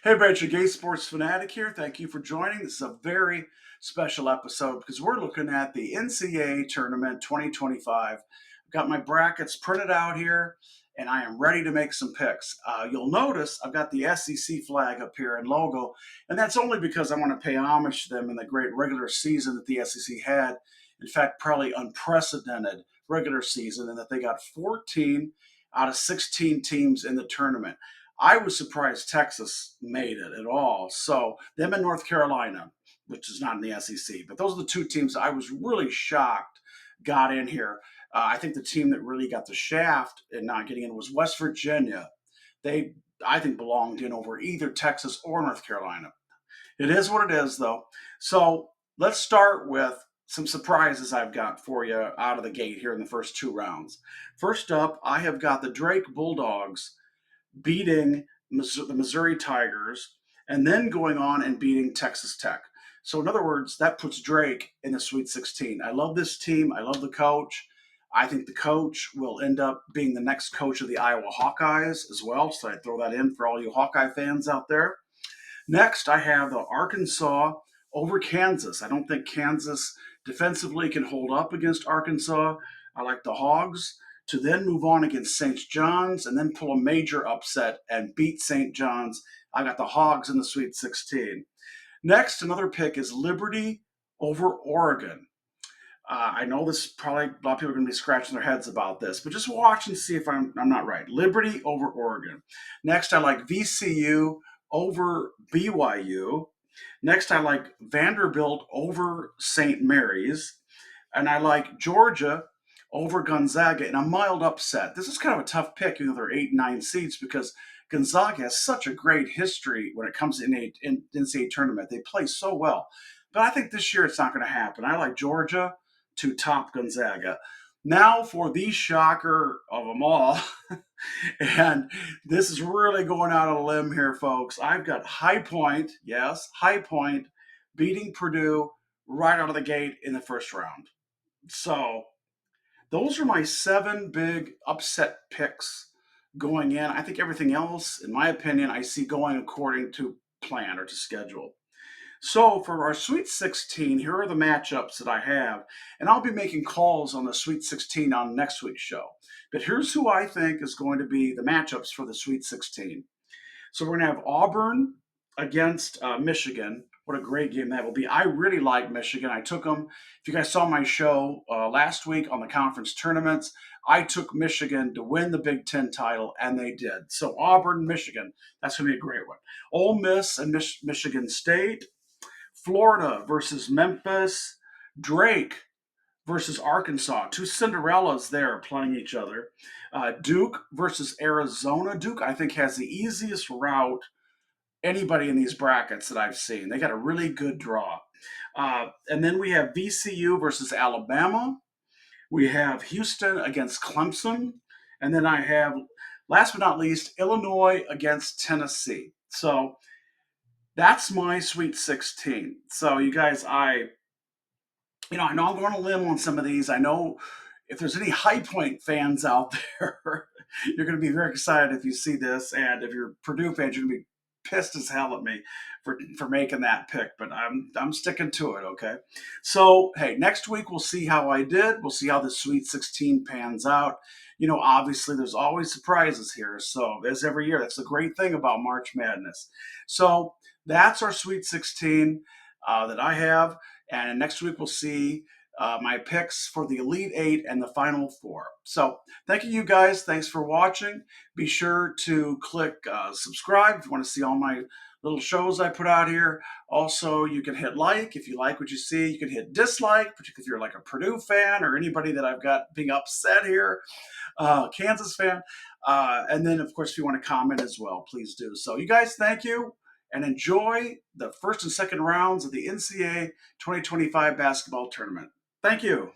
Hey, Patrick, Gay Sports Fanatic here. Thank you for joining. This is a very special episode because we're looking at the NCAA Tournament 2025. I've got my brackets printed out here, and I am ready to make some picks. You'll notice I've got the SEC flag up here and logo, and that's only because I want to pay homage to them in the great regular season that the SEC had. In fact, probably unprecedented regular season, and that they got 14 out of 16 teams in the tournament. I was surprised Texas made it at all. So them in North Carolina, which is not in the SEC, but those are the two teams I was really shocked got in here. I think the team that really got the shaft in not getting in was West Virginia. They, I think, belonged in over either Texas or North Carolina. It is what it is, though. So let's start with some surprises I've got for you out of the gate here in the first two rounds. First up, I have got the Drake Bulldogs beating the Missouri Tigers, and then going on and beating Texas Tech. So, in other words, that puts Drake in the Sweet 16. I love this team. I love the coach. I think the coach will end up being the next coach of the Iowa Hawkeyes as well. So, I throw that in for all you Hawkeye fans out there. Next, I have the Arkansas over Kansas. I don't think Kansas defensively can hold up against Arkansas. I like the Hogs to then move on against St. John's and then pull a major upset and beat St. John's. I got the Hogs in the Sweet 16. Next, another pick is Liberty over Oregon. I know this probably a lot of people are going to be scratching their heads about this, but just watch and see if I'm not right. Liberty over Oregon. Next, I like VCU over BYU. Next, I like Vanderbilt over St. Mary's. And I like Georgia over Gonzaga in a mild upset. This is kind of a tough pick, even though they're 8 and 9 seeds, because Gonzaga has such a great history when it comes to NCAA tournament. They play so well. But I think this year it's not going to happen. I like Georgia to top Gonzaga. Now for the shocker of them all, and this is really going out on a limb here, folks. I've got Highpoint, yes, Highpoint beating Purdue right out of the gate in the first round. So those are my 7 big upset picks going in. I think everything else, in my opinion, I see going according to plan or to schedule. So for our Sweet 16, here are the matchups that I have, and I'll be making calls on the Sweet 16 on next week's show. But here's who I think is going to be the matchups for the Sweet 16. So we're going to have Auburn against Michigan. What a great game that will be. I really like Michigan. I took them. If you guys saw my show last week on the conference tournaments, I took Michigan to win the Big Ten title, and they did. So Auburn, Michigan, that's going to be a great one. Ole Miss and Michigan State. Florida versus Memphis. Drake versus Arkansas. Two Cinderellas there playing each other. Duke versus Arizona. Duke, I think, has the easiest route anybody in these brackets that I've seen. They got a really good draw. And then we have VCU versus Alabama. We have Houston against Clemson. And then I have, last but not least, Illinois against Tennessee. So that's my Sweet 16. So you guys, I know I'm going on a limb on some of these. I know if there's any Highpoint fans out there, you're going to be very excited if you see this. And if you're Purdue fans, you're going to be pissed as hell at me for making that pick. But I'm sticking to it, okay? So, hey, next week we'll see how I did. We'll see how the Sweet 16 pans out. Obviously there's always surprises here. So as every year, that's the great thing about March Madness. So that's our Sweet 16 that I have. And next week we'll see my picks for the Elite Eight and the Final Four. So thank you guys. Thanks for watching. Be sure to click subscribe if you want to see all my little shows I put out here. Also, you can hit like if you like what you see. You can hit dislike, particularly if you're like a Purdue fan or anybody that I've got being upset here, Kansas fan. And then, of course, if you want to comment as well, please do. So you guys, thank you. And enjoy the first and second rounds of the NCAA 2025 basketball tournament. Thank you.